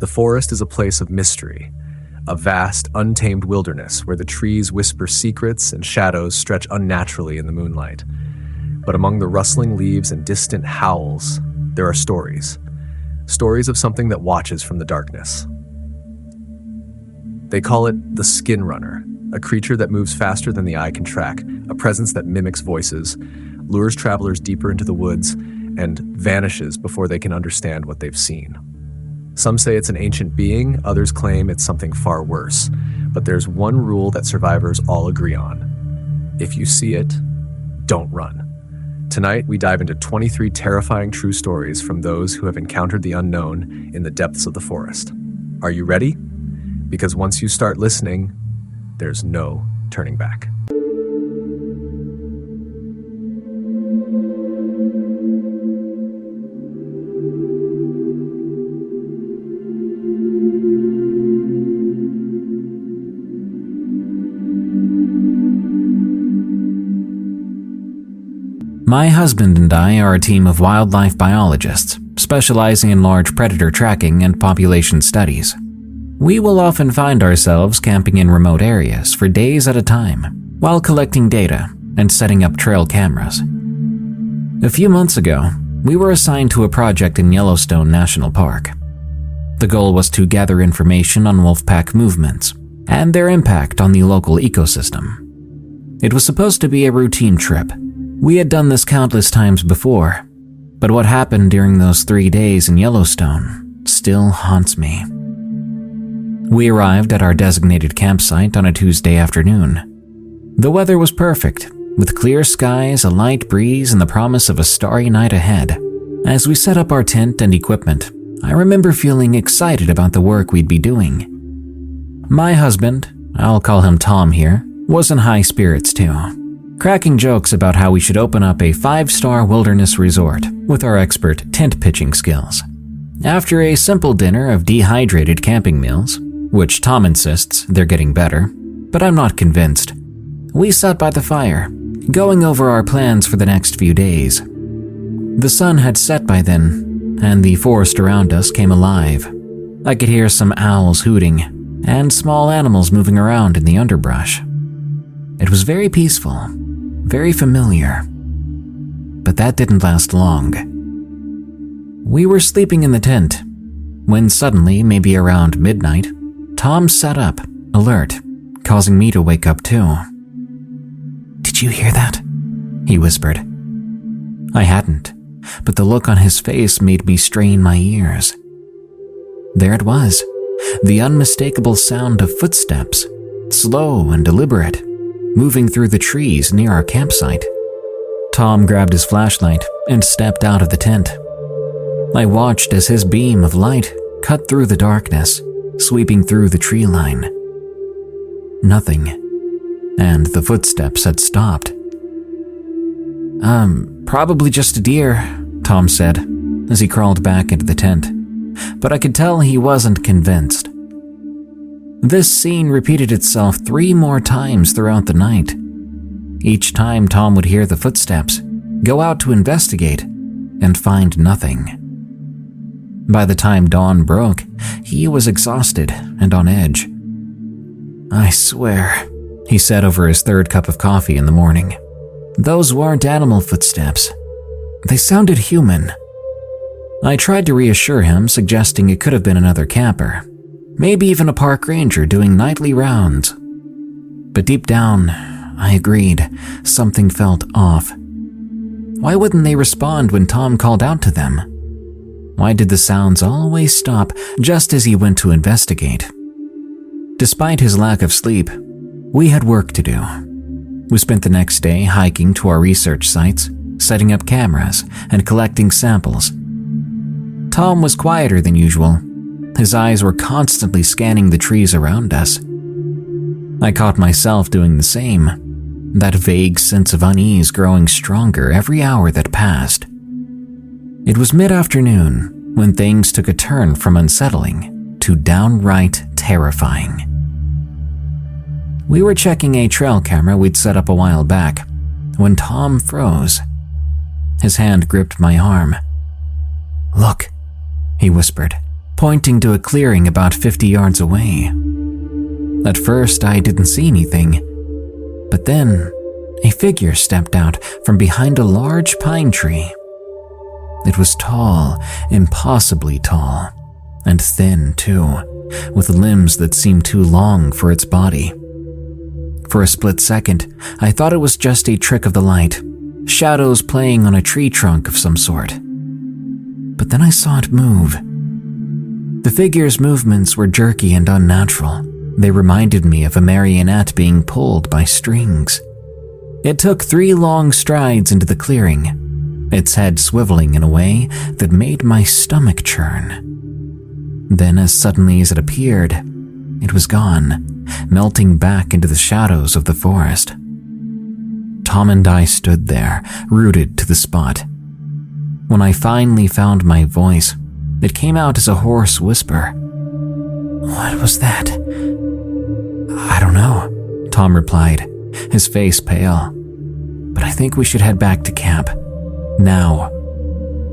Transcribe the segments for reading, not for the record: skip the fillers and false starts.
The forest is a place of mystery, a vast, untamed wilderness where the trees whisper secrets and shadows stretch unnaturally in the moonlight. But among the rustling leaves and distant howls, there are stories. Stories of something that watches from the darkness. They call it the Skinrunner, a creature that moves faster than the eye can track, a presence that mimics voices, lures travelers deeper into the woods, and vanishes before they can understand what they've seen. Some say it's an ancient being, others claim it's something far worse. But there's one rule that survivors all agree on. If you see it, don't run. Tonight, we dive into 23 terrifying true stories from those who have encountered the unknown in the depths of the forest. Are you ready? Because once you start listening, there's no turning back. My husband and I are a team of wildlife biologists, specializing in large predator tracking and population studies. We will often find ourselves camping in remote areas for days at a time, while collecting data and setting up trail cameras. A few months ago, we were assigned to a project in Yellowstone National Park. The goal was to gather information on wolfpack movements and their impact on the local ecosystem. It was supposed to be a routine trip. We had done this countless times before, but what happened during those 3 days in Yellowstone still haunts me. We arrived at our designated campsite on a Tuesday afternoon. The weather was perfect, with clear skies, a light breeze, and the promise of a starry night ahead. As we set up our tent and equipment, I remember feeling excited about the work we'd be doing. My husband, I'll call him Tom here, was in high spirits too, cracking jokes about how we should open up a 5-star wilderness resort with our expert tent pitching skills. After a simple dinner of dehydrated camping meals, which Tom insists they're getting better, but I'm not convinced, we sat by the fire, going over our plans for the next few days. The sun had set by then, and the forest around us came alive. I could hear some owls hooting and small animals moving around in the underbrush. It was very peaceful, very familiar, but that didn't last long. We were sleeping in the tent when suddenly, maybe around midnight, Tom sat up, alert, causing me to wake up too. "Did you hear that?" he whispered. I hadn't, but the look on his face made me strain my ears. There it was, the unmistakable sound of footsteps, slow and deliberate, moving through the trees near our campsite. Tom grabbed his flashlight and stepped out of the tent. I watched as his beam of light cut through the darkness, sweeping through the tree line. Nothing, and the footsteps had stopped. Probably just a deer," Tom said, as he crawled back into the tent, but I could tell he wasn't convinced. This scene repeated itself 3 more times throughout the night. Each time Tom would hear the footsteps, go out to investigate, and find nothing. By the time dawn broke, he was exhausted and on edge. "I swear," he said over his 3rd cup of coffee in the morning, "those weren't animal footsteps. They sounded human." I tried to reassure him, suggesting it could have been another camper, maybe even a park ranger doing nightly rounds. But deep down, I agreed, something felt off. Why wouldn't they respond when Tom called out to them? Why did the sounds always stop just as he went to investigate? Despite his lack of sleep, we had work to do. We spent the next day hiking to our research sites, setting up cameras, and collecting samples. Tom was quieter than usual. His eyes were constantly scanning the trees around us. I caught myself doing the same, that vague sense of unease growing stronger every hour that passed. It was mid-afternoon when things took a turn from unsettling to downright terrifying. We were checking a trail camera we'd set up a while back when Tom froze. His hand gripped my arm. "Look," he whispered, pointing to a clearing about 50 yards away. At first, I didn't see anything, but then a figure stepped out from behind a large pine tree. It was tall, impossibly tall, and thin too, with limbs that seemed too long for its body. For a split second, I thought it was just a trick of the light, shadows playing on a tree trunk of some sort. But then I saw it move. The figure's movements were jerky and unnatural. They reminded me of a marionette being pulled by strings. It took 3 long strides into the clearing, its head swiveling in a way that made my stomach churn. Then, as suddenly as it appeared, it was gone, melting back into the shadows of the forest. Tom and I stood there, rooted to the spot. When I finally found my voice, it came out as a hoarse whisper. "What was that?" "I don't know," Tom replied, his face pale. "But I think we should head back to camp. Now."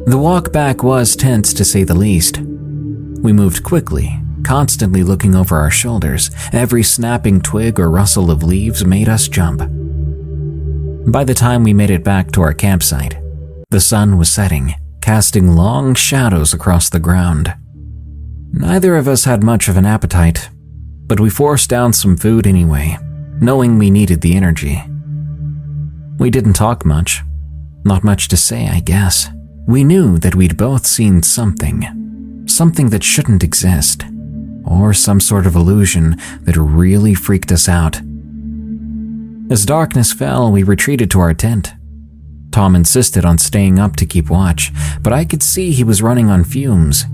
The walk back was tense to say the least. We moved quickly, constantly looking over our shoulders. Every snapping twig or rustle of leaves made us jump. By the time we made it back to our campsite, the sun was setting, casting long shadows across the ground. Neither of us had much of an appetite, but we forced down some food anyway, knowing we needed the energy. We didn't talk much. Not much to say, I guess. We knew that we'd both seen something that shouldn't exist, or some sort of illusion that really freaked us out. As darkness fell, we retreated to our tent. Tom insisted on staying up to keep watch, but I could see he was running on fumes.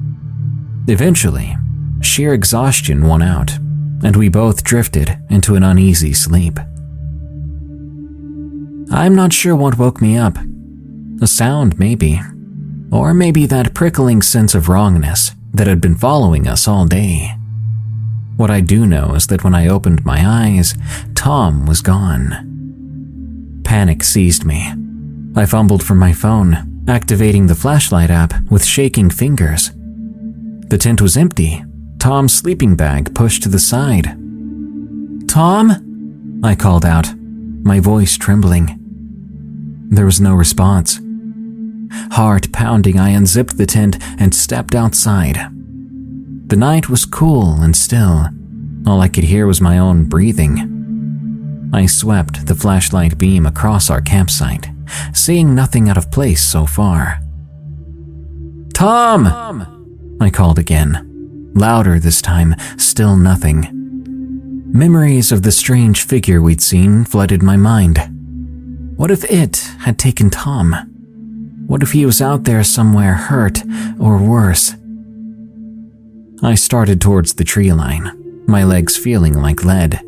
Eventually, sheer exhaustion won out, and we both drifted into an uneasy sleep. I'm not sure what woke me up. A sound, maybe. Or maybe that prickling sense of wrongness that had been following us all day. What I do know is that when I opened my eyes, Tom was gone. Panic seized me. I fumbled for my phone, activating the flashlight app with shaking fingers. The tent was empty, Tom's sleeping bag pushed to the side. "Tom?" I called out, my voice trembling. There was no response. Heart pounding, I unzipped the tent and stepped outside. The night was cool and still. All I could hear was my own breathing. I swept the flashlight beam across our campsite, seeing nothing out of place so far. "Tom!" I called again, louder this time, still nothing. Memories of the strange figure we'd seen flooded my mind. What if it had taken Tom? What if he was out there somewhere hurt or worse? I started towards the tree line, my legs feeling like lead.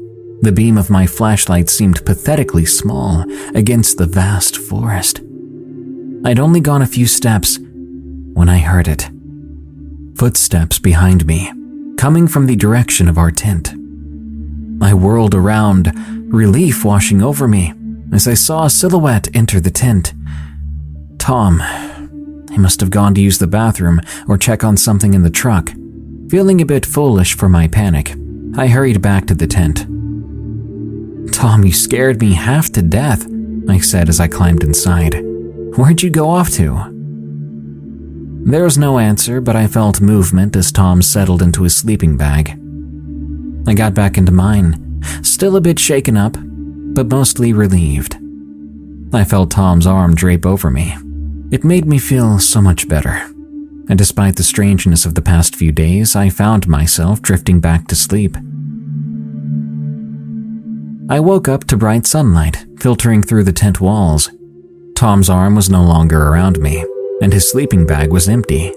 The beam of my flashlight seemed pathetically small against the vast forest. I'd only gone a few steps when I heard it. Footsteps behind me, coming from the direction of our tent. I whirled around, relief washing over me as I saw a silhouette enter the tent. Tom. He must have gone to use the bathroom or check on something in the truck. Feeling a bit foolish for my panic, I hurried back to the tent. "Tom, you scared me half to death," I said as I climbed inside. "Where'd you go off to?" There was no answer, but I felt movement as Tom settled into his sleeping bag. I got back into mine, still a bit shaken up, but mostly relieved. I felt Tom's arm drape over me. It made me feel so much better. And despite the strangeness of the past few days, I found myself drifting back to sleep. I woke up to bright sunlight filtering through the tent walls. Tom's arm was no longer around me, and his sleeping bag was empty.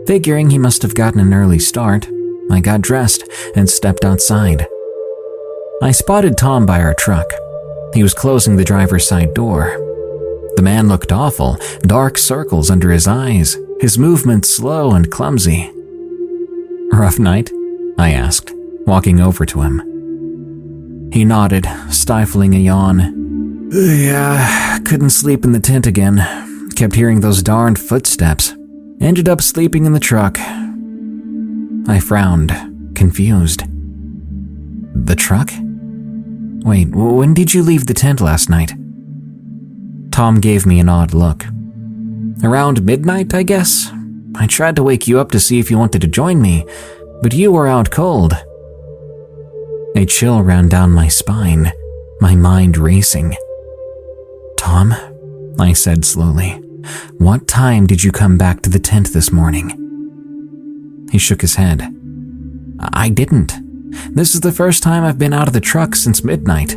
Figuring he must have gotten an early start, I got dressed and stepped outside. I spotted Tom by our truck. He was closing the driver's side door. The man looked awful, dark circles under his eyes, his movements slow and clumsy. "Rough night?" I asked, walking over to him. He nodded, stifling a yawn. "Yeah, couldn't sleep in the tent again. Kept hearing those darned footsteps. Ended up sleeping in the truck. I frowned, confused. The truck? Wait, when did you leave the tent last night? Tom gave me an odd look. Around midnight, I guess? I tried to wake you up to see if you wanted to join me, but you were out cold. A chill ran down my spine, my mind racing. Tom, I said slowly, what time did you come back to the tent this morning? He shook his head. I didn't. This is the first time I've been out of the truck since midnight.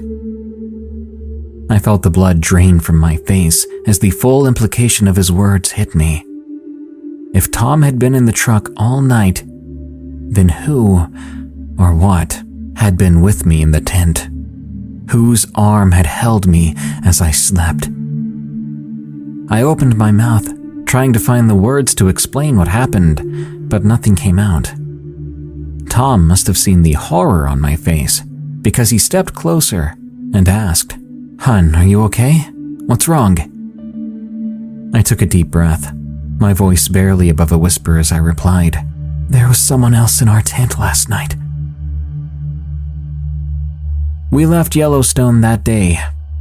I felt the blood drain from my face as the full implication of his words hit me. If Tom had been in the truck all night, then who, or what, had been with me in the tent? Whose arm had held me as I slept? I opened my mouth, trying to find the words to explain what happened, but nothing came out. Tom must have seen the horror on my face, because he stepped closer and asked, Hun, are you okay? What's wrong? I took a deep breath, my voice barely above a whisper as I replied, There was someone else in our tent last night. We left Yellowstone that day,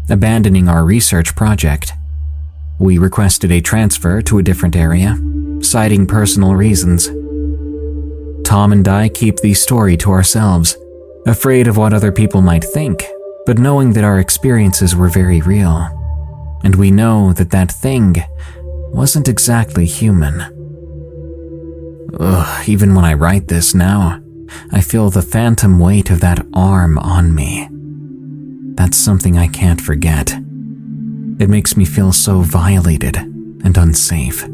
abandoning our research project. We requested a transfer to a different area, citing personal reasons. Tom and I keep the story to ourselves, afraid of what other people might think, but knowing that our experiences were very real. And we know that that thing wasn't exactly human. Even when I write this now, I feel the phantom weight of that arm on me. That's something I can't forget. It makes me feel so violated and unsafe.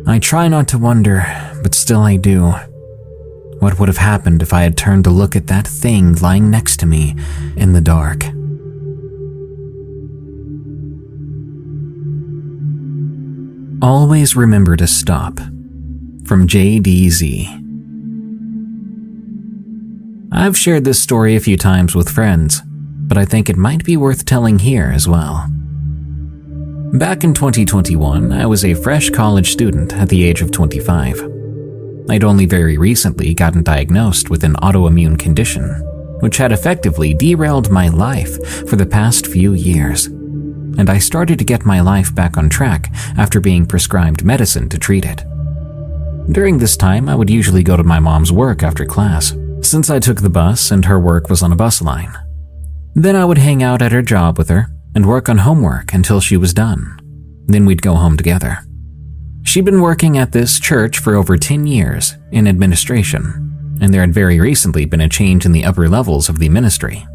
I try not to wonder, but still I do. What would have happened if I had turned to look at that thing lying next to me in the dark? Always remember to stop. From JDZ. I've shared this story a few times with friends, but I think it might be worth telling here as well. Back in 2021, I was a fresh college student at the age of 25. I'd only very recently gotten diagnosed with an autoimmune condition, which had effectively derailed my life for the past few years, and I started to get my life back on track after being prescribed medicine to treat it. During this time, I would usually go to my mom's work after class, since I took the bus and her work was on a bus line. Then I would hang out at her job with her and work on homework until she was done. Then we'd go home together. She'd been working at this church for over 10 years in administration, and there had very recently been a change in the upper levels of the ministry.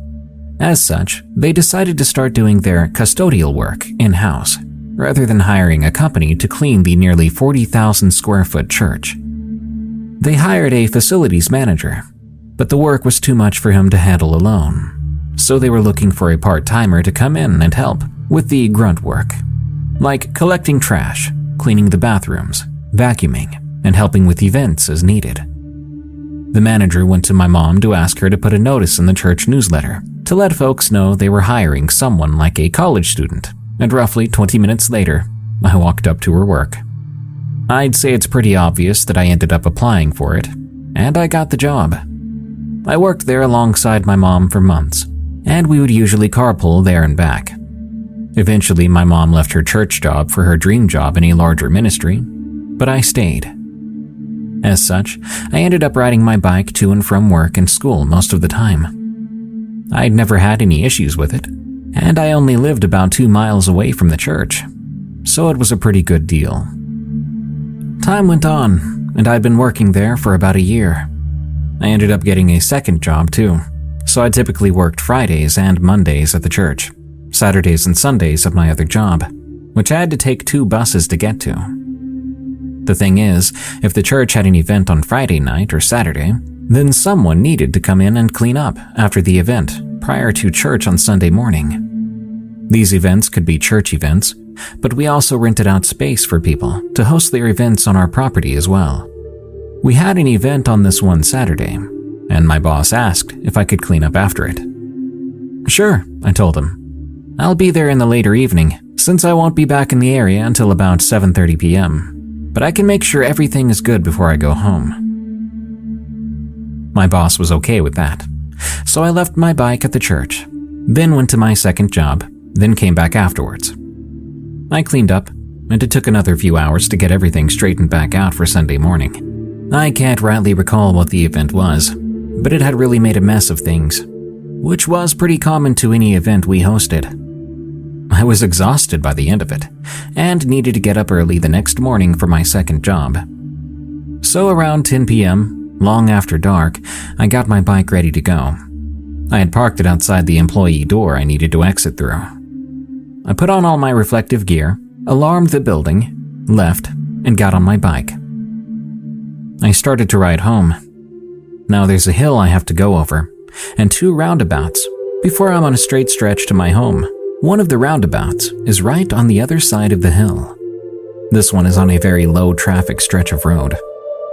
As such, they decided to start doing their custodial work in-house, rather than hiring a company to clean the nearly 40,000 square foot church. They hired a facilities manager, but the work was too much for him to handle alone, so they were looking for a part-timer to come in and help with the grunt work, like collecting trash, cleaning the bathrooms, vacuuming, and helping with events as needed. The manager went to my mom to ask her to put a notice in the church newsletter to let folks know they were hiring someone like a college student, and roughly 20 minutes later, I walked up to her work. I'd say it's pretty obvious that I ended up applying for it, and I got the job. I worked there alongside my mom for months, and we would usually carpool there and back. Eventually, my mom left her church job for her dream job in a larger ministry, but I stayed. As such, I ended up riding my bike to and from work and school most of the time. I'd never had any issues with it, and I only lived about 2 miles away from the church, so it was a pretty good deal. Time went on, and I'd been working there for about a year. I ended up getting a second job too, so I typically worked Fridays and Mondays at the church, Saturdays and Sundays at my other job, which I had to take 2 buses to get to. The thing is, if the church had an event on Friday night or Saturday, then someone needed to come in and clean up after the event prior to church on Sunday morning. These events could be church events, but we also rented out space for people to host their events on our property as well. We had an event on this one Saturday, and my boss asked if I could clean up after it. Sure, I told him. I'll be there in the later evening, since I won't be back in the area until about 7:30 p.m. but I can make sure everything is good before I go home." My boss was okay with that, so I left my bike at the church, then went to my second job, then came back afterwards. I cleaned up, and it took another few hours to get everything straightened back out for Sunday morning. I can't rightly recall what the event was, but it had really made a mess of things, which was pretty common to any event we hosted. I was exhausted by the end of it, and needed to get up early the next morning for my second job. So around 10 p.m., long after dark, I got my bike ready to go. I had parked it outside the employee door I needed to exit through. I put on all my reflective gear, alarmed the building, left, and got on my bike. I started to ride home. Now there's a hill I have to go over, and 2 roundabouts before I'm on a straight stretch to my home. One of the roundabouts is right on the other side of the hill. This one is on a very low traffic stretch of road.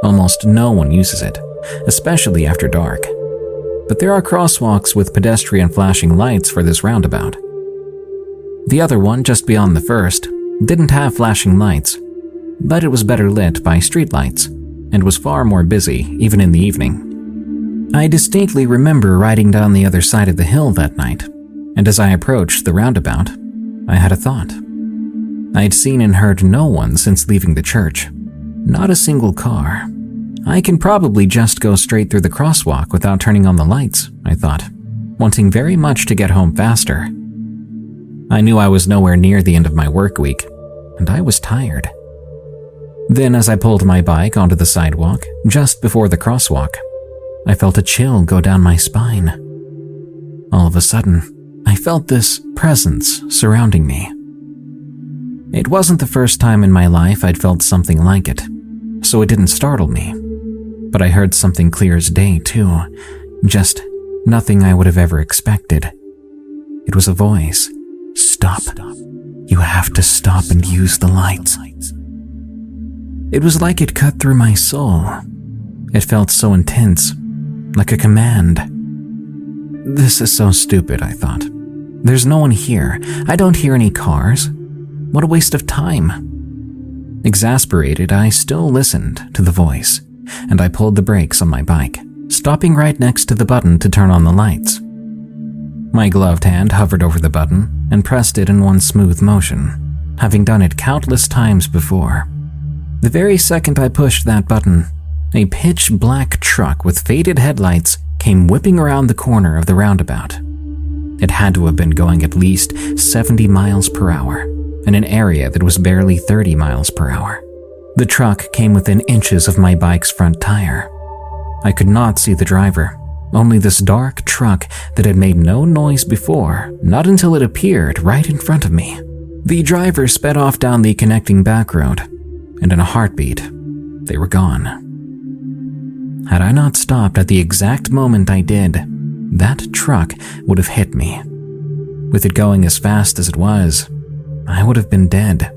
Almost no one uses it, especially after dark. But there are crosswalks with pedestrian flashing lights for this roundabout. The other one, just beyond the first, didn't have flashing lights, but it was better lit by streetlights and was far more busy even in the evening. I distinctly remember riding down the other side of the hill that night, and as I approached the roundabout, I had a thought. I'd seen and heard no one since leaving the church. Not a single car. I can probably just go straight through the crosswalk without turning on the lights, I thought, wanting very much to get home faster. I knew I was nowhere near the end of my work week, and I was tired. Then as I pulled my bike onto the sidewalk, just before the crosswalk, I felt a chill go down my spine. All of a sudden, I felt this presence surrounding me. It wasn't the first time in my life I'd felt something like it, so it didn't startle me. But I heard something clear as day, too. Just nothing I would have ever expected. It was a voice. "Stop. You have to stop and use the lights." It was like it cut through my soul. It felt so intense, like a command. This is so stupid, I thought. There's no one here. I don't hear any cars. What a waste of time. Exasperated, I still listened to the voice, and I pulled the brakes on my bike, stopping right next to the button to turn on the lights. My gloved hand hovered over the button and pressed it in one smooth motion, having done it countless times before. The very second I pushed that button, a pitch-black truck with faded headlights came whipping around the corner of the roundabout. It had to have been going at least 70 miles per hour, in an area that was barely 30 miles per hour. The truck came within inches of my bike's front tire. I could not see the driver, only this dark truck that had made no noise before, not until it appeared right in front of me. The driver sped off down the connecting back road, and in a heartbeat, they were gone. Had I not stopped at the exact moment I did, that truck would have hit me. With it going as fast as it was, I would have been dead.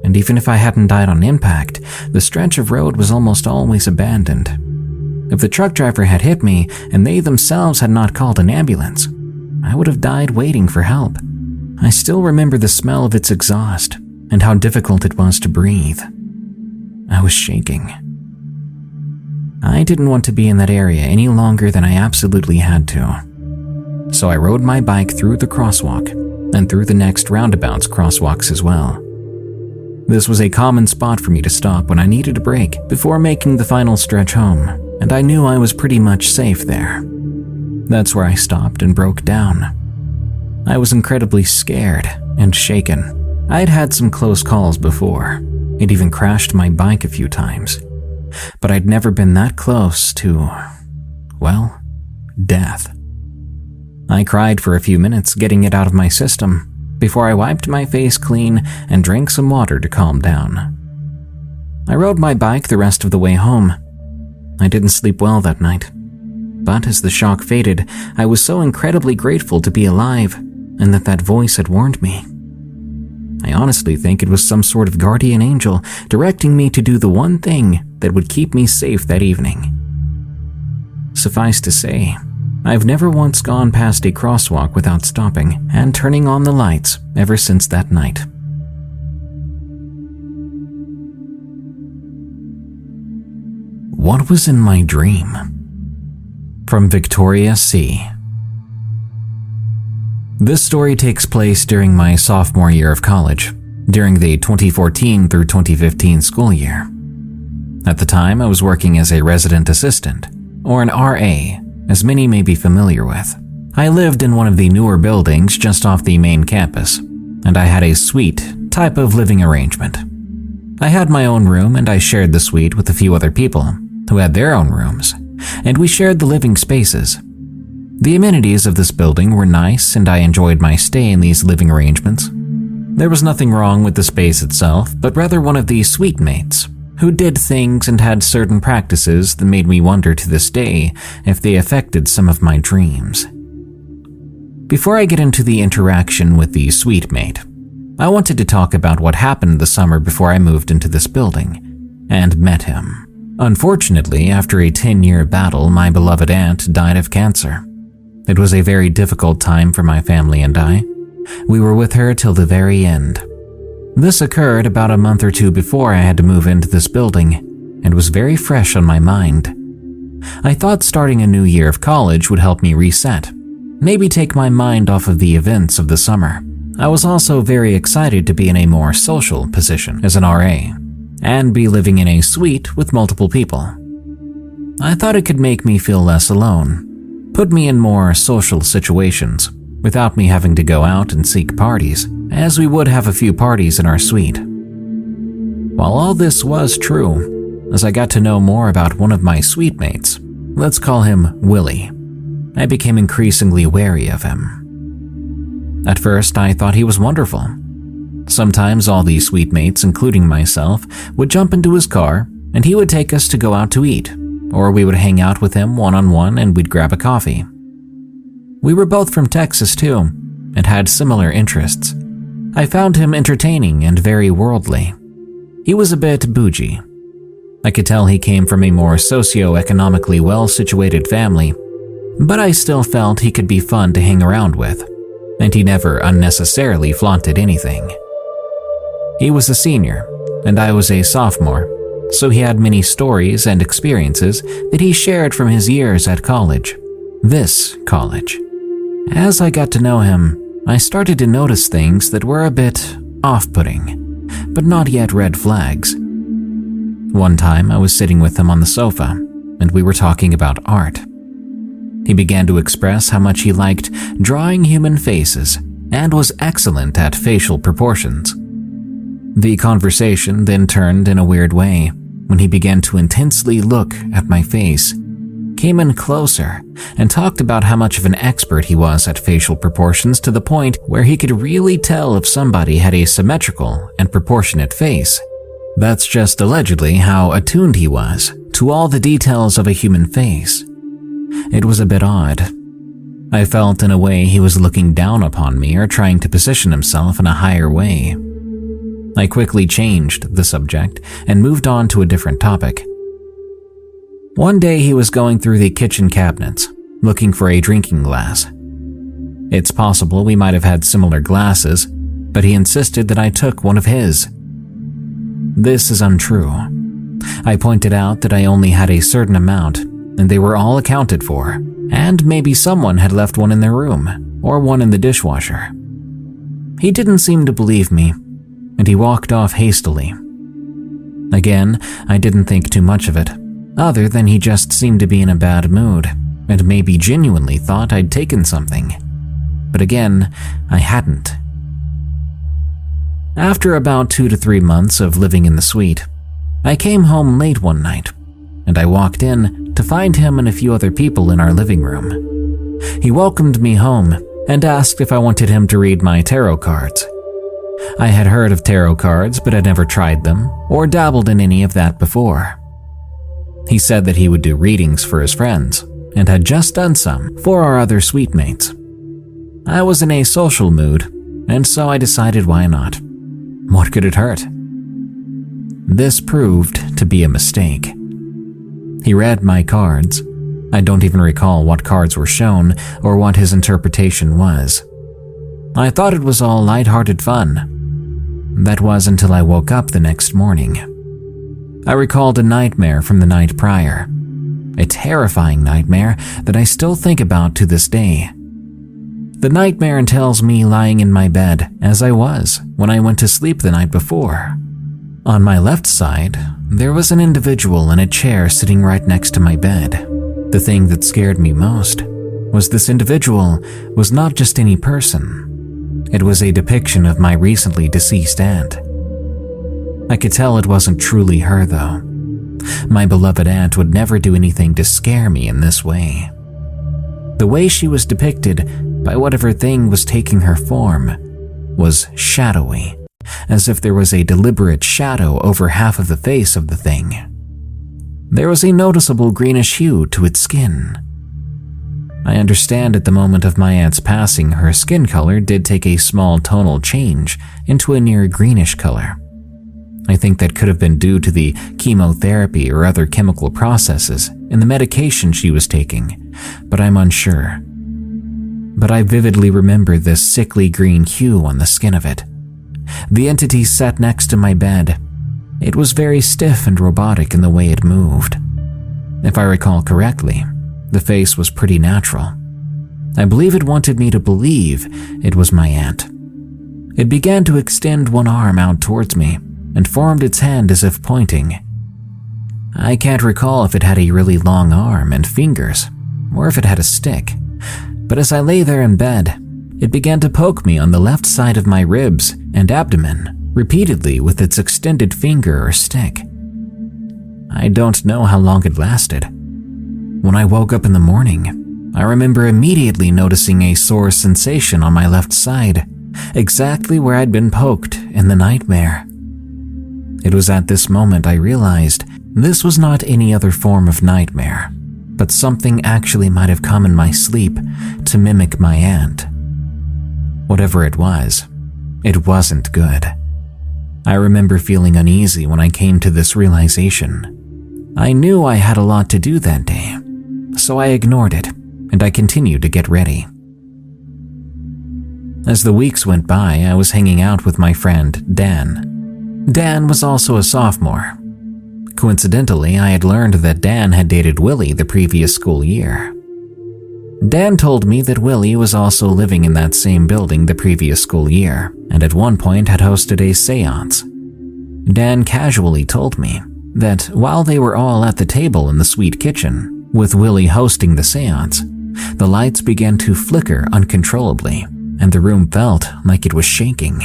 And even if I hadn't died on impact, the stretch of road was almost always abandoned. If the truck driver had hit me and they themselves had not called an ambulance, I would have died waiting for help. I still remember the smell of its exhaust and how difficult it was to breathe. I was shaking. I didn't want to be in that area any longer than I absolutely had to. So I rode my bike through the crosswalk and through the next roundabout's crosswalks as well. This was a common spot for me to stop when I needed a break before making the final stretch home, and I knew I was pretty much safe there. That's where I stopped and broke down. I was incredibly scared and shaken. I'd had some close calls before. It even crashed my bike a few times. But I'd never been that close to, well, death. I cried for a few minutes, getting it out of my system, before I wiped my face clean and drank some water to calm down. I rode my bike the rest of the way home. I didn't sleep well that night, but as the shock faded, I was so incredibly grateful to be alive and that voice had warned me. I honestly think it was some sort of guardian angel directing me to do the one thing that would keep me safe that evening. Suffice to say, I've never once gone past a crosswalk without stopping and turning on the lights ever since that night. What was in my dream? From Victoria C. This story takes place during my sophomore year of college, during the 2014 through 2015 school year. At the time, I was working as a resident assistant, or an RA, as many may be familiar with. I lived in one of the newer buildings just off the main campus, and I had a suite type of living arrangement. I had my own room, and I shared the suite with a few other people who had their own rooms, and we shared the living spaces. The amenities of this building were nice, and I enjoyed my stay in these living arrangements. There was nothing wrong with the space itself, but rather one of the suite mates, who did things and had certain practices that made me wonder to this day if they affected some of my dreams. Before I get into the interaction with the suite mate, I wanted to talk about what happened the summer before I moved into this building and met him. Unfortunately, after a 10-year battle, my beloved aunt died of cancer. It was a very difficult time for my family and I. We were with her till the very end. This occurred about a month or two before I had to move into this building and was very fresh on my mind. I thought starting a new year of college would help me reset, maybe take my mind off of the events of the summer. I was also very excited to be in a more social position as an RA and be living in a suite with multiple people. I thought it could make me feel less alone, put me in more social situations without me having to go out and seek parties, as we would have a few parties in our suite. While all this was true, as I got to know more about one of my suite mates, let's call him Willie, I became increasingly wary of him. At first, I thought he was wonderful. Sometimes all the suite mates, including myself, would jump into his car and he would take us to go out to eat, or we would hang out with him one-on-one and we'd grab a coffee. We were both from Texas too, and had similar interests. I found him entertaining and very worldly. He was a bit bougie. I could tell he came from a more socio-economically well-situated family, but I still felt he could be fun to hang around with, and he never unnecessarily flaunted anything. He was a senior, and I was a sophomore, so he had many stories and experiences that he shared from his years at college. This college. As I got to know him, I started to notice things that were a bit off-putting, but not yet red flags. One time I was sitting with him on the sofa, and we were talking about art. He began to express how much he liked drawing human faces and was excellent at facial proportions. The conversation then turned in a weird way when he began to intensely look at my face, came in closer, and talked about how much of an expert he was at facial proportions to the point where he could really tell if somebody had a symmetrical and proportionate face. That's just allegedly how attuned he was to all the details of a human face. It was a bit odd. I felt in a way he was looking down upon me or trying to position himself in a higher way. I quickly changed the subject and moved on to a different topic. One day he was going through the kitchen cabinets, looking for a drinking glass. It's possible we might have had similar glasses, but he insisted that I took one of his. This is untrue. I pointed out that I only had a certain amount, and they were all accounted for, and maybe someone had left one in their room, or one in the dishwasher. He didn't seem to believe me, and he walked off hastily. Again, I didn't think too much of it, other than he just seemed to be in a bad mood, and maybe genuinely thought I'd taken something. But again, I hadn't. After about 2 to 3 months of living in the suite, I came home late one night, and I walked in to find him and a few other people in our living room. He welcomed me home and asked if I wanted him to read my tarot cards. I had heard of tarot cards, but had never tried them or dabbled in any of that before. He said that he would do readings for his friends and had just done some for our other suite mates. I was in a social mood, and so I decided why not. What could it hurt? This proved to be a mistake. He read my cards. I don't even recall what cards were shown or what his interpretation was. I thought it was all lighthearted fun. That was until I woke up the next morning. I recalled a nightmare from the night prior, a terrifying nightmare that I still think about to this day. The nightmare entails me lying in my bed as I was when I went to sleep the night before. On my left side, there was an individual in a chair sitting right next to my bed. The thing that scared me most was this individual was not just any person. It was a depiction of my recently deceased aunt. I could tell it wasn't truly her though. My beloved aunt would never do anything to scare me in this way. The way she was depicted by whatever thing was taking her form was shadowy, as if there was a deliberate shadow over half of the face of the thing. There was a noticeable greenish hue to its skin. I understand at the moment of my aunt's passing, her skin color did take a small tonal change into a near greenish color. I think that could have been due to the chemotherapy or other chemical processes in the medication she was taking, but I'm unsure. But I vividly remember this sickly green hue on the skin of it. The entity sat next to my bed. It was very stiff and robotic in the way it moved. If I recall correctly, the face was pretty natural. I believe it wanted me to believe it was my aunt. It began to extend one arm out towards me and formed its hand as if pointing. I can't recall if it had a really long arm and fingers, or if it had a stick, but as I lay there in bed, it began to poke me on the left side of my ribs and abdomen repeatedly with its extended finger or stick. I don't know how long it lasted. When I woke up in the morning, I remember immediately noticing a sore sensation on my left side, exactly where I'd been poked in the nightmare. It was at this moment I realized this was not any other form of nightmare, but something actually might have come in my sleep to mimic my aunt. Whatever it wasn't good. I remember feeling uneasy when I came to this realization. I knew I had a lot to do that day, so I ignored it and I continued to get ready. As the weeks went by, I was hanging out with my friend Dan. Dan was also a sophomore. Coincidentally, I had learned that Dan had dated Willie the previous school year. Dan told me that Willie was also living in that same building the previous school year, and at one point had hosted a seance. Dan casually told me that while they were all at the table in the sweet kitchen, with Willie hosting the seance, the lights began to flicker uncontrollably, and the room felt like it was shaking.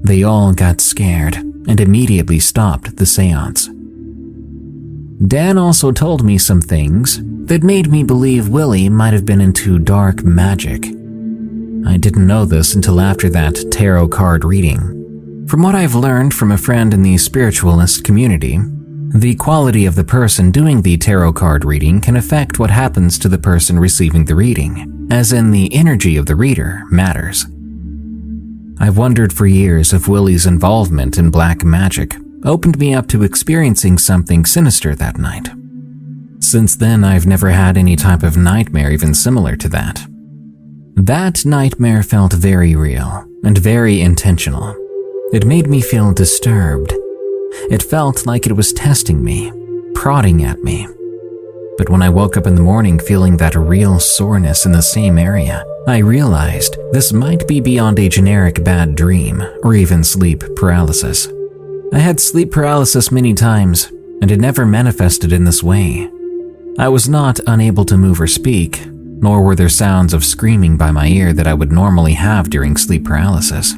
They all got scared and immediately stopped the seance. Dan also told me some things that made me believe Willie might have been into dark magic. I didn't know this until after that tarot card reading. From what I've learned from a friend in the spiritualist community, the quality of the person doing the tarot card reading can affect what happens to the person receiving the reading, as in the energy of the reader matters. I've wondered for years if Willie's involvement in black magic opened me up to experiencing something sinister that night. Since then, I've never had any type of nightmare even similar to that. That nightmare felt very real and very intentional. It made me feel disturbed. It felt like it was testing me, prodding at me. But when I woke up in the morning feeling that real soreness in the same area, I realized this might be beyond a generic bad dream or even sleep paralysis. I had sleep paralysis many times, and it never manifested in this way. I was not unable to move or speak, nor were there sounds of screaming by my ear that I would normally have during sleep paralysis.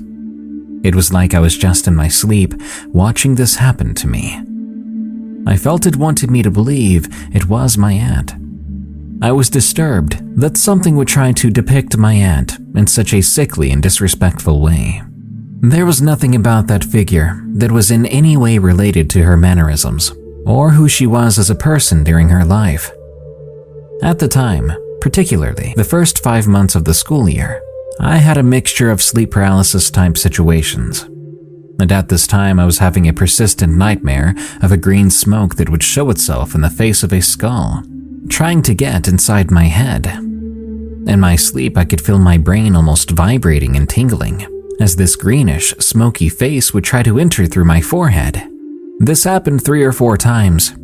It was like I was just in my sleep, watching this happen to me. I felt it wanted me to believe it was my aunt. I was disturbed that something would try to depict my aunt in such a sickly and disrespectful way. There was nothing about that figure that was in any way related to her mannerisms or who she was as a person during her life. At the time, particularly the first 5 months of the school year, I had a mixture of sleep paralysis type situations. And at this time, I was having a persistent nightmare of a green smoke that would show itself in the face of a skull, trying to get inside my head. In my sleep, I could feel my brain almost vibrating and tingling as this greenish, smoky face would try to enter through my forehead. This happened 3 or 4 times.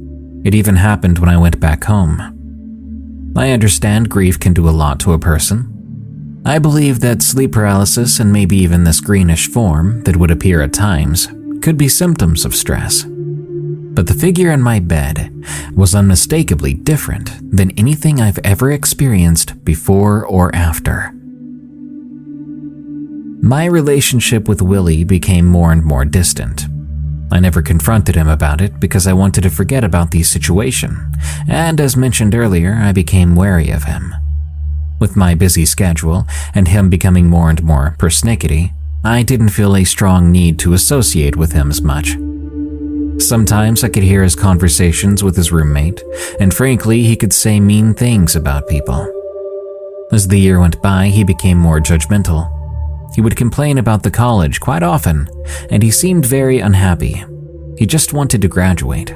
It even happened when I went back home. I understand grief can do a lot to a person. I believe that sleep paralysis and maybe even this greenish form that would appear at times could be symptoms of stress. But the figure in my bed was unmistakably different than anything I've ever experienced before or after. My relationship with Willie became more and more distant. I never confronted him about it because I wanted to forget about the situation, and as mentioned earlier, I became wary of him. With my busy schedule and him becoming more and more persnickety, I didn't feel a strong need to associate with him as much. Sometimes I could hear his conversations with his roommate, and frankly, he could say mean things about people. As the year went by, he became more judgmental. He would complain about the college quite often, and he seemed very unhappy. He just wanted to graduate.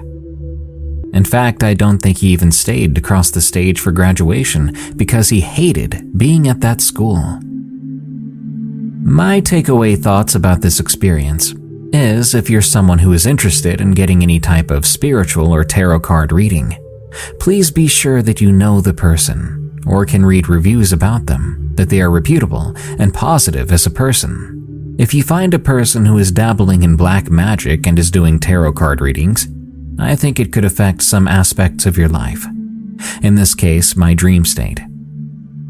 In fact, I don't think he even stayed to cross the stage for graduation because he hated being at that school. My takeaway thoughts about this experience is if you're someone who is interested in getting any type of spiritual or tarot card reading, please be sure that you know the person or can read reviews about them, that they are reputable and positive as a person. If you find a person who is dabbling in black magic and is doing tarot card readings, I think it could affect some aspects of your life. In this case, my dream state.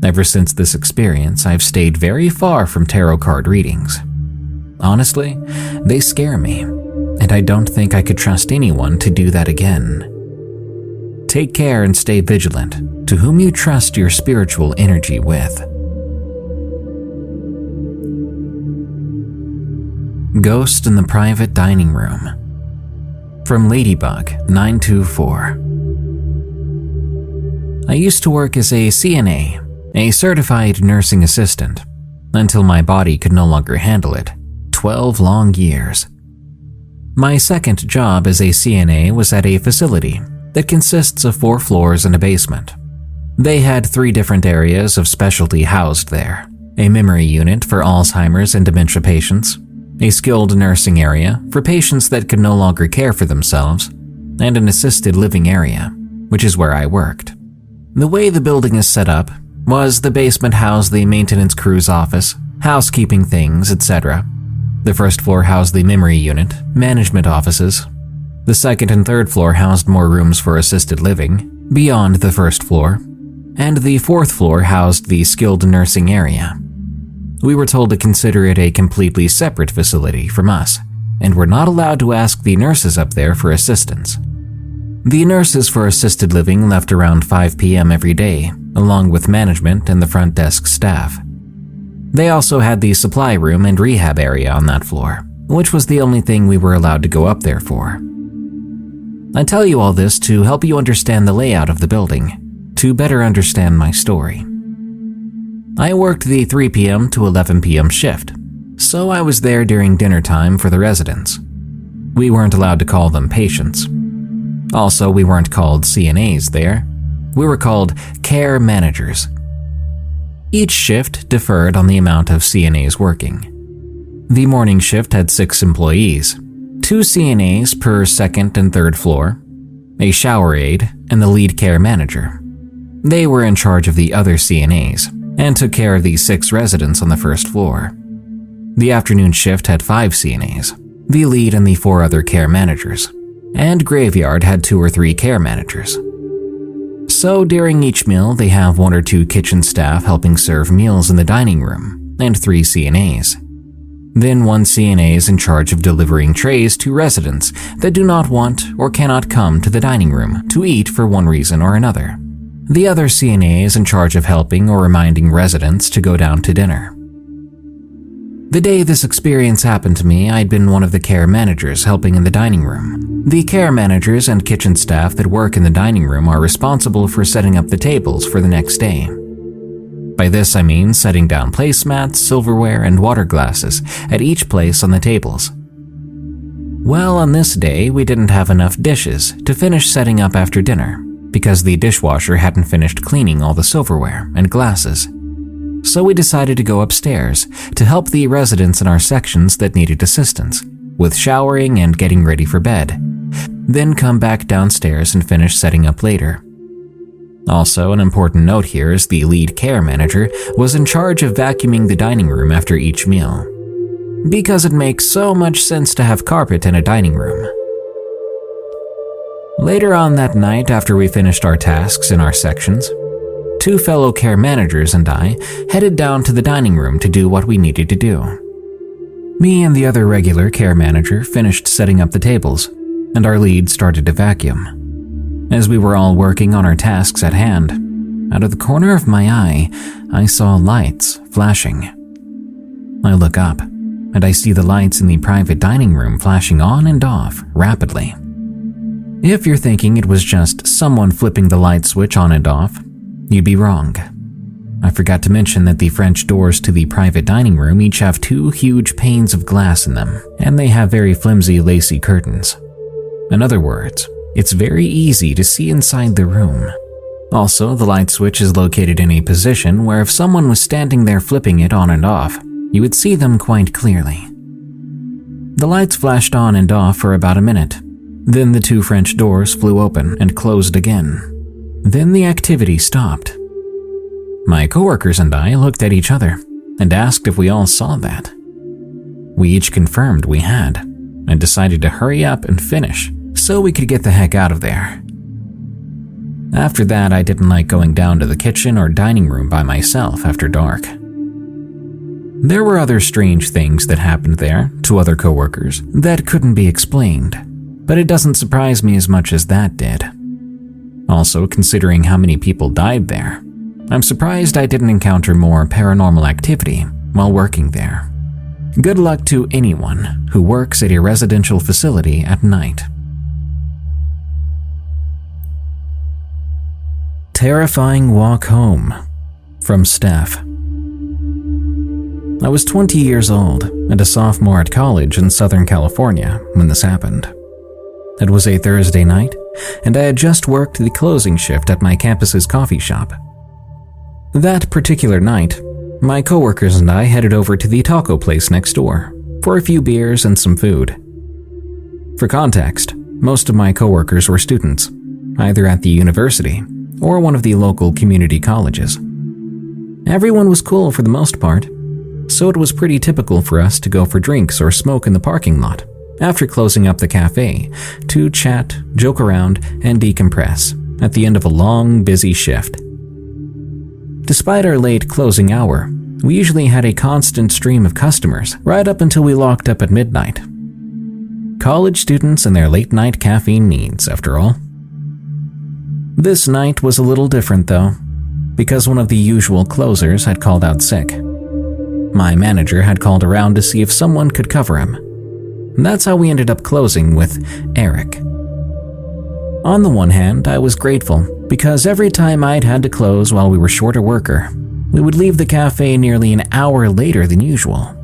Ever since this experience, I've stayed very far from tarot card readings. Honestly, they scare me, and I don't think I could trust anyone to do that again. Take care and stay vigilant to whom you trust your spiritual energy with. Ghost in the Private Dining Room. From Ladybug 924. I used to work as a CNA, a certified nursing assistant, until my body could no longer handle it. 12 long years. My second job as a CNA was at a facility that consists of 4 floors and a basement. They had 3 different areas of specialty housed there: a memory unit for Alzheimer's and dementia patients, a skilled nursing area for patients that could no longer care for themselves, and an assisted living area, which is where I worked. The way the building is set up was the basement housed the maintenance crew's office, housekeeping things, etc. The first floor housed the memory unit, management offices. The second and third floor housed more rooms for assisted living, beyond the first floor, and the fourth floor housed the skilled nursing area. We were told to consider it a completely separate facility from us, and were not allowed to ask the nurses up there for assistance. The nurses for assisted living left around 5 p.m. every day, along with management and the front desk staff. They also had the supply room and rehab area on that floor, which was the only thing we were allowed to go up there for. I tell you all this to help you understand the layout of the building, to better understand my story. I worked the 3 p.m. to 11 p.m. shift, so I was there during dinner time for the residents. We weren't allowed to call them patients. Also, we weren't called CNAs there. We were called care managers. Each shift differed on the amount of CNAs working. The morning shift had 6 employees, 2 CNAs per second and third floor, a shower aide, and the lead care manager. They were in charge of the other CNAs and took care of the 6 residents on the first floor. The afternoon shift had 5 CNAs, the lead and the 4 other care managers, and graveyard had 2 or 3 care managers. So during each meal, they have 1 or 2 kitchen staff helping serve meals in the dining room, and 3 CNAs. Then 1 CNA is in charge of delivering trays to residents that do not want or cannot come to the dining room to eat for one reason or another. The other CNA is in charge of helping or reminding residents to go down to dinner. The day this experience happened to me, I'd been one of the care managers helping in the dining room. The care managers and kitchen staff that work in the dining room are responsible for setting up the tables for the next day. By this I mean setting down placemats, silverware, and water glasses at each place on the tables. Well, on this day, we didn't have enough dishes to finish setting up after dinner because the dishwasher hadn't finished cleaning all the silverware and glasses. So we decided to go upstairs to help the residents in our sections that needed assistance with showering and getting ready for bed, then come back downstairs and finish setting up later. Also, an important note here is the lead care manager was in charge of vacuuming the dining room after each meal, because it makes so much sense to have carpet in a dining room. Later on that night, after we finished our tasks in our sections, 2 fellow care managers and I headed down to the dining room to do what we needed to do. Me and the other regular care manager finished setting up the tables, and our lead started to vacuum. As we were all working on our tasks at hand, out of the corner of my eye, I saw lights flashing. I look up, and I see the lights in the private dining room flashing on and off rapidly. If you're thinking it was just someone flipping the light switch on and off, you'd be wrong. I forgot to mention that the French doors to the private dining room each have 2 huge panes of glass in them, and they have very flimsy, lacy curtains. In other words, it's very easy to see inside the room. Also, the light switch is located in a position where if someone was standing there flipping it on and off, you would see them quite clearly. The lights flashed on and off for about a minute. Then the 2 French doors flew open and closed again. Then the activity stopped. My coworkers and I looked at each other and asked if we all saw that. We each confirmed we had, and decided to hurry up and finish so we could get the heck out of there. After that, I didn't like going down to the kitchen or dining room by myself after dark. There were other strange things that happened there to other coworkers that couldn't be explained, but it doesn't surprise me as much as that did. Also, considering how many people died there, I'm surprised I didn't encounter more paranormal activity while working there. Good luck to anyone who works at a residential facility at night. Terrifying walk home, from Steph. I was 20 years old and a sophomore at college in Southern California when this happened. It was a Thursday night, and I had just worked the closing shift at my campus's coffee shop. That particular night, my coworkers and I headed over to the taco place next door for a few beers and some food. For context, most of my coworkers were students, either at the university or one of the local community colleges. Everyone was cool for the most part, so it was pretty typical for us to go for drinks or smoke in the parking lot after closing up the cafe to chat, joke around, and decompress at the end of a long, busy shift. Despite our late closing hour, we usually had a constant stream of customers right up until we locked up at midnight. College students and their late-night caffeine needs, after all. This night was a little different, though, because one of the usual closers had called out sick. My manager had called around to see if someone could cover him. And that's how we ended up closing with Eric. On the one hand, I was grateful because every time I'd had to close while we were short a worker, we would leave the cafe nearly an hour later than usual.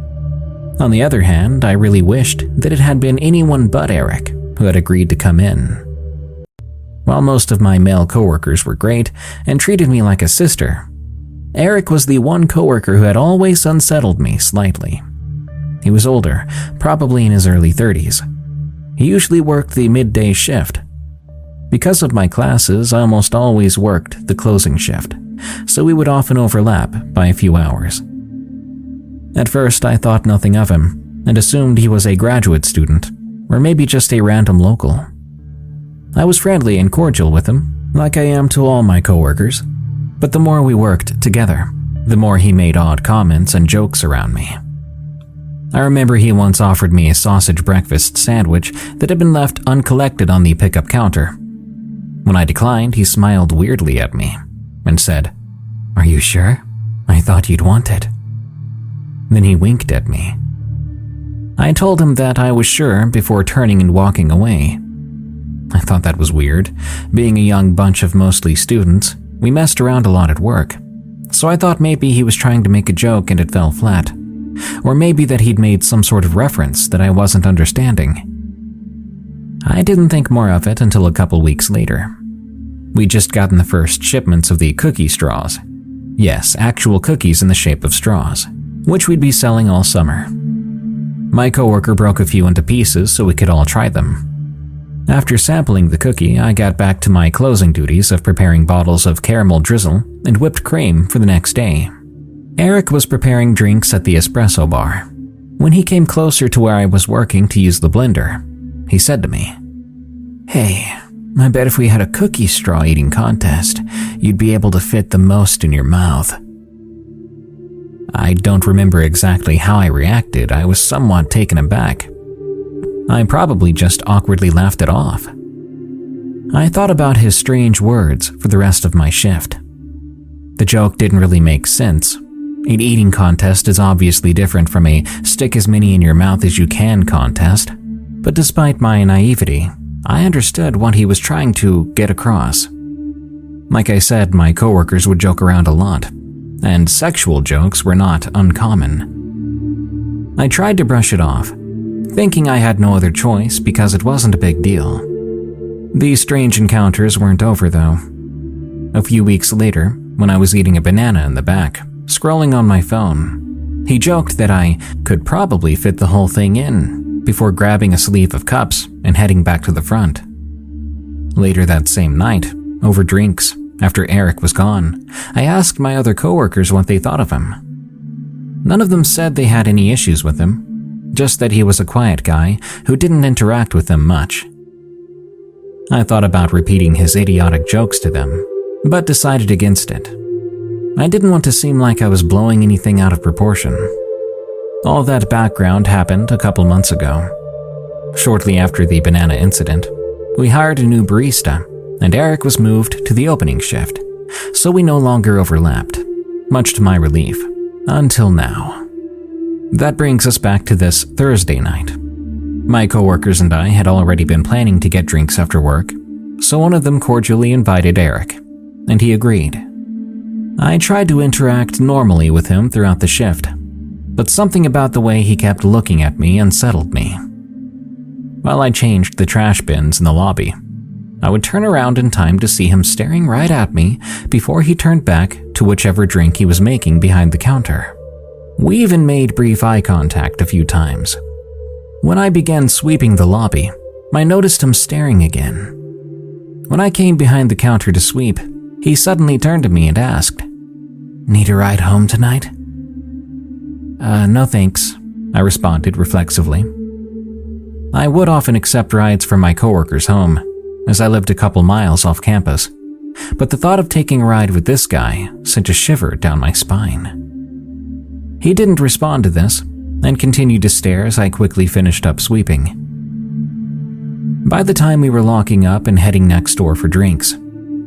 On the other hand, I really wished that it had been anyone but Eric who had agreed to come in. While most of my male coworkers were great and treated me like a sister, Eric was the one coworker who had always unsettled me slightly. He was older, probably in his early 30s. He usually worked the midday shift. Because of my classes, I almost always worked the closing shift, so we would often overlap by a few hours. At first, I thought nothing of him and assumed he was a graduate student, or maybe just a random local. I was friendly and cordial with him, like I am to all my coworkers, but the more we worked together, the more he made odd comments and jokes around me. I remember he once offered me a sausage breakfast sandwich that had been left uncollected on the pickup counter. When I declined, he smiled weirdly at me and said, "Are you sure? I thought you'd want it." Then he winked at me. I told him that I was sure before turning and walking away. I thought that was weird. Being a young bunch of mostly students, we messed around a lot at work, so I thought maybe he was trying to make a joke and it fell flat. Or maybe that he'd made some sort of reference that I wasn't understanding. I didn't think more of it until a couple weeks later. We'd just gotten the first shipments of the cookie straws. Yes, actual cookies in the shape of straws, which we'd be selling all summer. My coworker broke a few into pieces so we could all try them. After sampling the cookie, I got back to my closing duties of preparing bottles of caramel drizzle and whipped cream for the next day. Eric was preparing drinks at the espresso bar. When he came closer to where I was working to use the blender, he said to me, "Hey, I bet if we had a cookie straw eating contest, you'd be able to fit the most in your mouth." I don't remember exactly how I reacted. I was somewhat taken aback. I probably just awkwardly laughed it off. I thought about his strange words for the rest of my shift. The joke didn't really make sense. An eating contest is obviously different from a stick as many in your mouth as you can contest, but despite my naivety, I understood what he was trying to get across. Like I said, my coworkers would joke around a lot, and sexual jokes were not uncommon. I tried to brush it off, thinking I had no other choice because it wasn't a big deal. These strange encounters weren't over though. A few weeks later, when I was eating a banana in the back, scrolling on my phone, he joked that I could probably fit the whole thing in before grabbing a sleeve of cups and heading back to the front. Later that same night, over drinks, after Eric was gone, I asked my other coworkers what they thought of him. None of them said they had any issues with him, just that he was a quiet guy who didn't interact with them much. I thought about repeating his idiotic jokes to them, but decided against it. I didn't want to seem like I was blowing anything out of proportion. All that background happened a couple months ago. Shortly after the banana incident, we hired a new barista, and Eric was moved to the opening shift, so we no longer overlapped, much to my relief, until now. That brings us back to this Thursday night. My coworkers and I had already been planning to get drinks after work, so one of them cordially invited Eric, and he agreed. I tried to interact normally with him throughout the shift, but something about the way he kept looking at me unsettled me. While I changed the trash bins in the lobby, I would turn around in time to see him staring right at me before he turned back to whichever drink he was making behind the counter. We even made brief eye contact a few times. When I began sweeping the lobby, I noticed him staring again. When I came behind the counter to sweep, he suddenly turned to me and asked, "Need a ride home tonight?" No thanks," I responded reflexively. I would often accept rides from my coworkers home, as I lived a couple miles off campus, but the thought of taking a ride with this guy sent a shiver down my spine. He didn't respond to this, and continued to stare as I quickly finished up sweeping. By the time we were locking up and heading next door for drinks,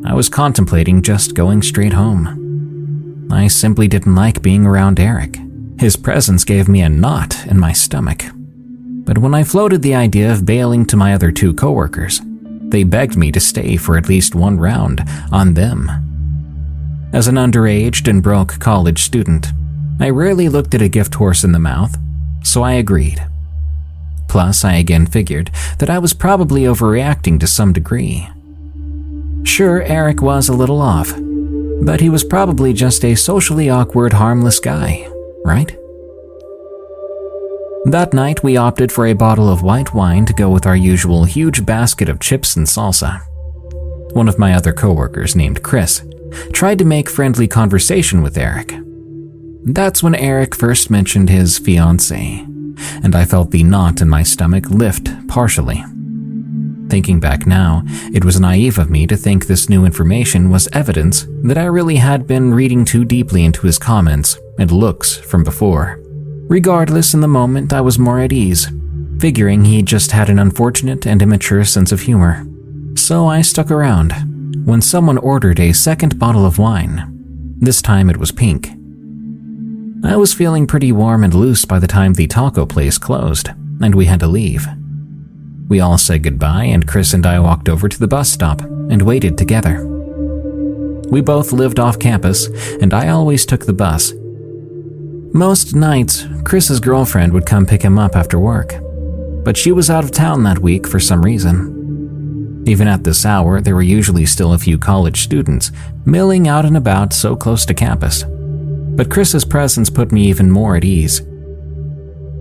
I was contemplating just going straight home. I simply didn't like being around Eric. His presence gave me a knot in my stomach. But when I floated the idea of bailing to my other two coworkers, they begged me to stay for at least one round on them. As an underaged and broke college student, I rarely looked at a gift horse in the mouth, so I agreed. Plus, I again figured that I was probably overreacting to some degree. Sure, Eric was a little off, but he was probably just a socially awkward, harmless guy, right? That night, we opted for a bottle of white wine to go with our usual huge basket of chips and salsa. One of my other coworkers, named Chris, tried to make friendly conversation with Eric. That's when Eric first mentioned his fiancée, and I felt the knot in my stomach lift partially. Thinking back now, it was naive of me to think this new information was evidence that I really had been reading too deeply into his comments and looks from before. Regardless, in the moment, I was more at ease, figuring he just had an unfortunate and immature sense of humor. So I stuck around when someone ordered a second bottle of wine. This time it was pink. I was feeling pretty warm and loose by the time the taco place closed, and we had to leave. We all said goodbye, and Chris and I walked over to the bus stop and waited together. We both lived off campus, and I always took the bus. Most nights, Chris's girlfriend would come pick him up after work, but she was out of town that week for some reason. Even at this hour, there were usually still a few college students milling out and about so close to campus. But Chris's presence put me even more at ease.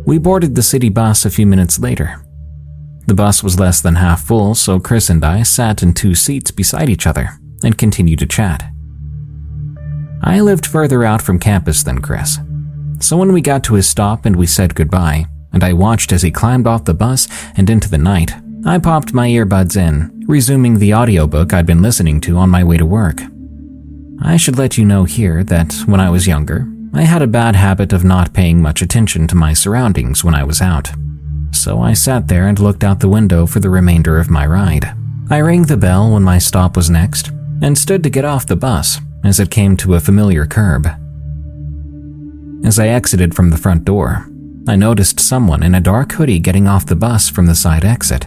We boarded the city bus a few minutes later. The bus was less than half full, so Chris and I sat in 2 seats beside each other and continued to chat. I lived further out from campus than Chris, so when we got to his stop and we said goodbye, and I watched as he climbed off the bus and into the night, I popped my earbuds in, resuming the audiobook I'd been listening to on my way to work. I should let you know here that when I was younger, I had a bad habit of not paying much attention to my surroundings when I was out. So I sat there and looked out the window for the remainder of my ride. I rang the bell when my stop was next and stood to get off the bus as it came to a familiar curb. As I exited from the front door, I noticed someone in a dark hoodie getting off the bus from the side exit.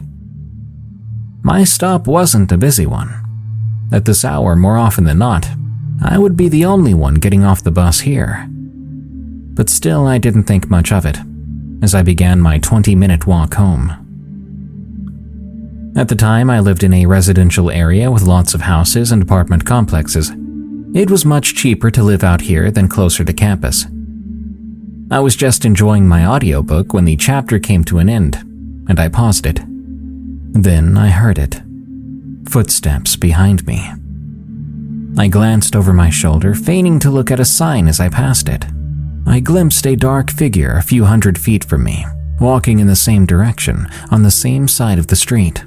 My stop wasn't a busy one. At this hour, more often than not, I would be the only one getting off the bus here. But still, I didn't think much of it as I began my 20-minute walk home. At the time, I lived in a residential area with lots of houses and apartment complexes. It was much cheaper to live out here than closer to campus. I was just enjoying my audiobook when the chapter came to an end, and I paused it. Then I heard it. Footsteps behind me. I glanced over my shoulder, feigning to look at a sign as I passed it. I glimpsed a dark figure a few hundred feet from me, walking in the same direction, on the same side of the street.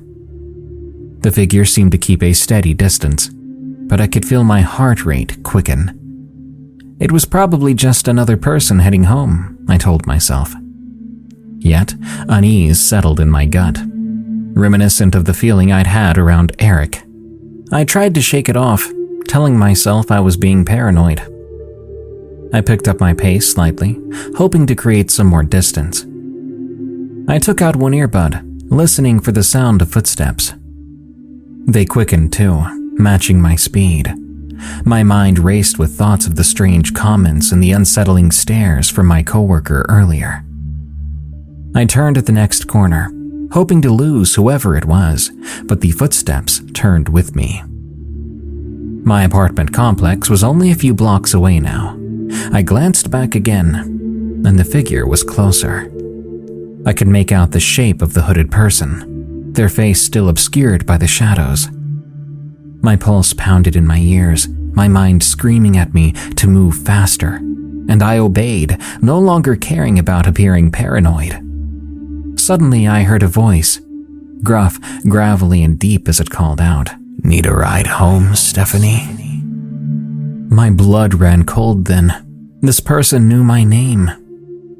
The figure seemed to keep a steady distance, but I could feel my heart rate quicken. It was probably just another person heading home, I told myself. Yet, unease settled in my gut, reminiscent of the feeling I'd had around Eric. I tried to shake it off, telling myself I was being paranoid. I picked up my pace slightly, hoping to create some more distance. I took out one earbud, listening for the sound of footsteps. They quickened too, matching my speed. My mind raced with thoughts of the strange comments and the unsettling stares from my coworker earlier. I turned at the next corner, hoping to lose whoever it was, but the footsteps turned with me. My apartment complex was only a few blocks away now. I glanced back again, and the figure was closer. I could make out the shape of the hooded person, their face still obscured by the shadows. My pulse pounded in my ears, my mind screaming at me to move faster, and I obeyed, no longer caring about appearing paranoid. Suddenly I heard a voice, gruff, gravelly, and deep as it called out, "Need a ride home, Stephanie?" My blood ran cold then. This person knew my name.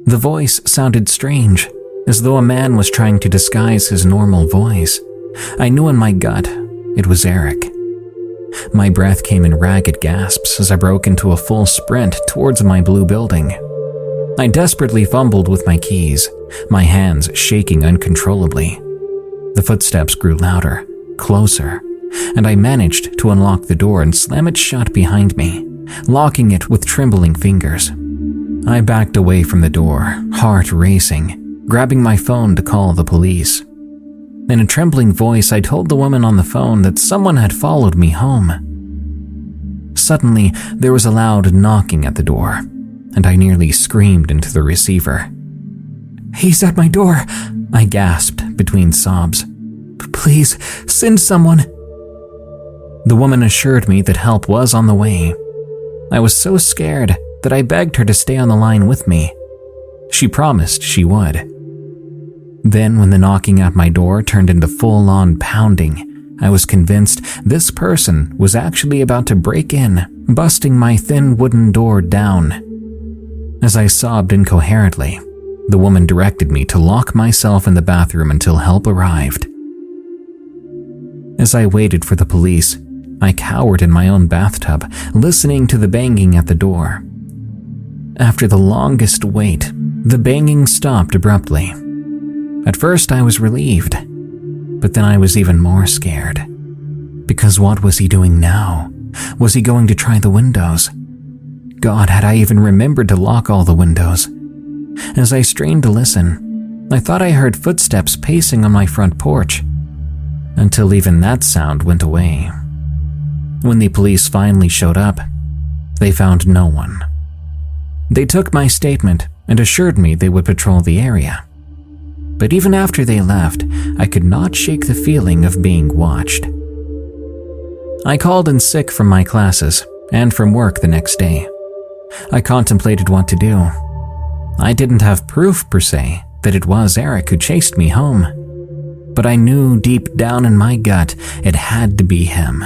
The voice sounded strange, as though a man was trying to disguise his normal voice. I knew in my gut it was Eric. My breath came in ragged gasps as I broke into a full sprint towards my blue building. I desperately fumbled with my keys, my hands shaking uncontrollably. The footsteps grew louder, closer, and I managed to unlock the door and slam it shut behind me, locking it with trembling fingers. I backed away from the door, heart racing, grabbing my phone to call the police. In a trembling voice, I told the woman on the phone that someone had followed me home. Suddenly, there was a loud knocking at the door, and I nearly screamed into the receiver. "He's at my door," I gasped between sobs. "Please, send someone." The woman assured me that help was on the way. I was so scared that I begged her to stay on the line with me. She promised she would. Then, when the knocking at my door turned into full-on pounding, I was convinced this person was actually about to break in, busting my thin wooden door down. As I sobbed incoherently, the woman directed me to lock myself in the bathroom until help arrived. As I waited for the police, I cowered in my own bathtub, listening to the banging at the door. After the longest wait, the banging stopped abruptly. At first I was relieved, but then I was even more scared. Because what was he doing now? Was he going to try the windows? God, had I even remembered to lock all the windows? As I strained to listen, I thought I heard footsteps pacing on my front porch, until even that sound went away. When the police finally showed up, they found no one. They took my statement and assured me they would patrol the area. But even after they left, I could not shake the feeling of being watched. I called in sick from my classes and from work the next day. I contemplated what to do. I didn't have proof per se that it was Eric who chased me home, but I knew deep down in my gut it had to be him.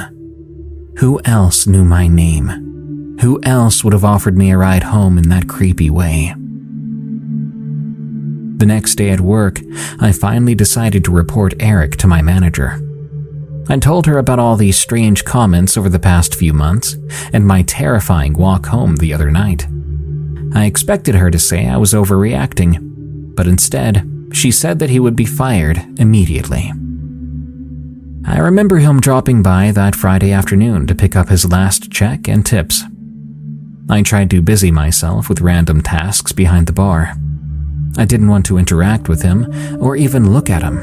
Who else knew my name? Who else would have offered me a ride home in that creepy way? The next day at work, I finally decided to report Eric to my manager. I told her about all these strange comments over the past few months and my terrifying walk home the other night. I expected her to say I was overreacting, but instead, she said that he would be fired immediately. I remember him dropping by that Friday afternoon to pick up his last check and tips. I tried to busy myself with random tasks behind the bar. I didn't want to interact with him or even look at him.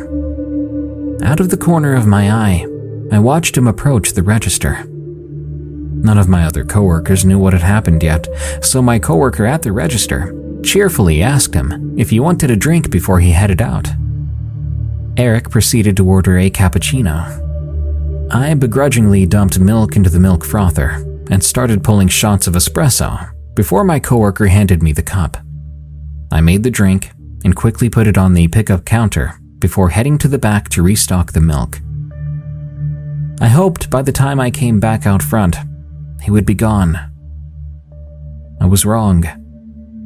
Out of the corner of my eye, I watched him approach the register. None of my other coworkers knew what had happened yet, so my coworker at the register cheerfully asked him if he wanted a drink before he headed out. Eric proceeded to order a cappuccino. I begrudgingly dumped milk into the milk frother and started pulling shots of espresso before my coworker handed me the cup. I made the drink and quickly put it on the pickup counter before heading to the back to restock the milk. I hoped by the time I came back out front, he would be gone. I was wrong.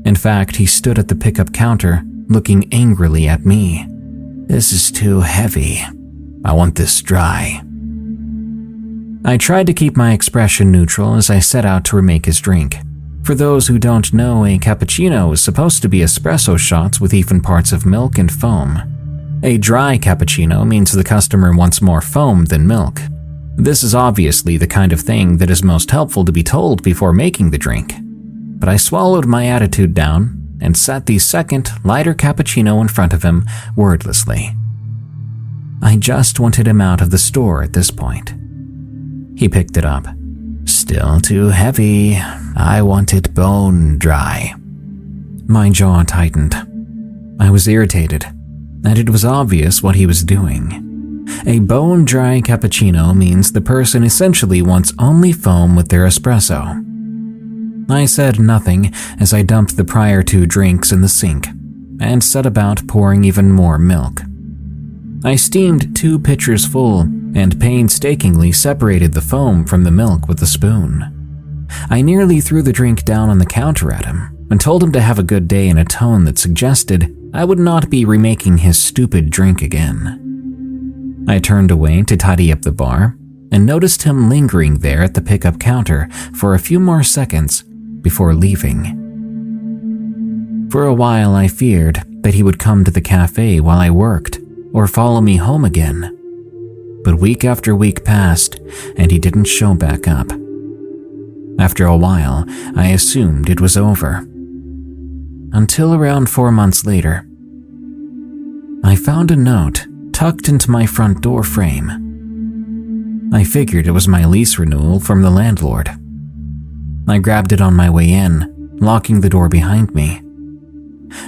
In fact, he stood at the pickup counter, looking angrily at me. "This is too heavy. I want this dry." I tried to keep my expression neutral as I set out to remake his drink. For those who don't know, a cappuccino is supposed to be espresso shots with even parts of milk and foam. A dry cappuccino means the customer wants more foam than milk. This is obviously the kind of thing that is most helpful to be told before making the drink. But I swallowed my attitude down and set the second, lighter cappuccino in front of him wordlessly. I just wanted him out of the store at this point. He picked it up. "Still too heavy. I want it bone dry." My jaw tightened. I was irritated, and it was obvious what he was doing. A bone-dry cappuccino means the person essentially wants only foam with their espresso. I said nothing as I dumped the prior two drinks in the sink and set about pouring even more milk. I steamed 2 pitchers full and painstakingly separated the foam from the milk with a spoon. I nearly threw the drink down on the counter at him and told him to have a good day in a tone that suggested I would not be remaking his stupid drink again. I turned away to tidy up the bar and noticed him lingering there at the pickup counter for a few more seconds before leaving. For a while, I feared that he would come to the cafe while I worked or follow me home again. But week after week passed and he didn't show back up. After a while, I assumed it was over. Until around 4 months later, I found a note tucked into my front door frame. I figured it was my lease renewal from the landlord. I grabbed it on my way in, locking the door behind me.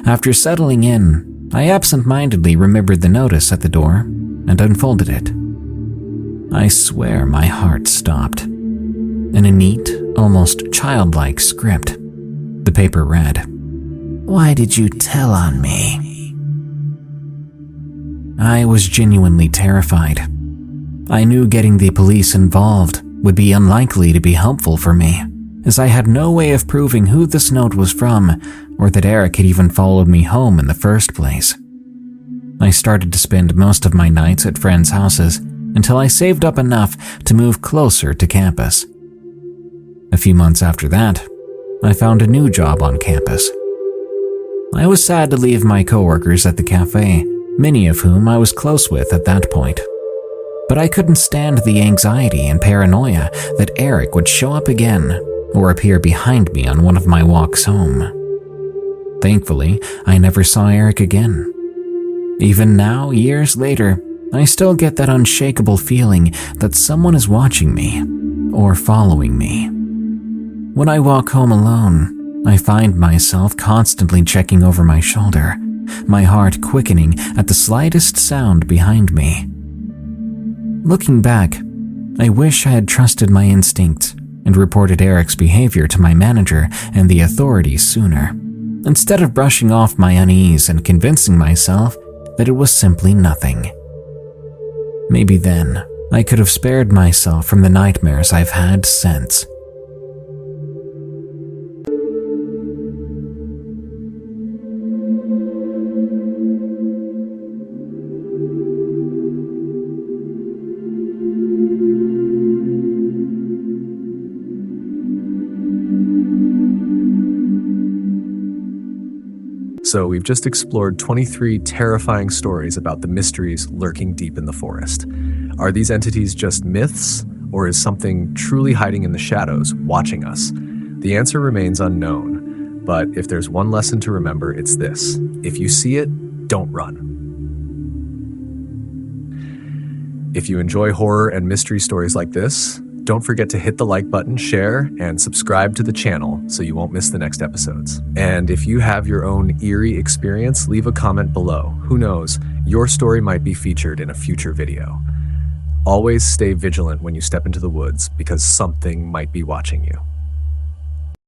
After settling in, I absent-mindedly remembered the notice at the door and unfolded it. I swear my heart stopped. In a neat, almost childlike script, the paper read, "Why did you tell on me?" I was genuinely terrified. I knew getting the police involved would be unlikely to be helpful for me, as I had no way of proving who this note was from or that Eric had even followed me home in the first place. I started to spend most of my nights at friends' houses until I saved up enough to move closer to campus. A few months after that, I found a new job on campus. I was sad to leave my coworkers at the cafe, many of whom I was close with at that point. But I couldn't stand the anxiety and paranoia that Eric would show up again or appear behind me on one of my walks home. Thankfully, I never saw Eric again. Even now, years later, I still get that unshakable feeling that someone is watching me or following me. When I walk home alone, I find myself constantly checking over my shoulder, my heart quickening at the slightest sound behind me. Looking back, I wish I had trusted my instincts and reported Eric's behavior to my manager and the authorities sooner, instead of brushing off my unease and convincing myself that it was simply nothing. Maybe then, I could have spared myself from the nightmares I've had since. So we've just explored 23 terrifying stories about the mysteries lurking deep in the forest. Are these entities just myths, or is something truly hiding in the shadows, watching us? The answer remains unknown, but if there's one lesson to remember, it's this: if you see it, don't run. If you enjoy horror and mystery stories like this, don't forget to hit the like button, share, and subscribe to the channel so you won't miss the next episodes. And if you have your own eerie experience, leave a comment below. Who knows, your story might be featured in a future video. Always stay vigilant when you step into the woods, because something might be watching you.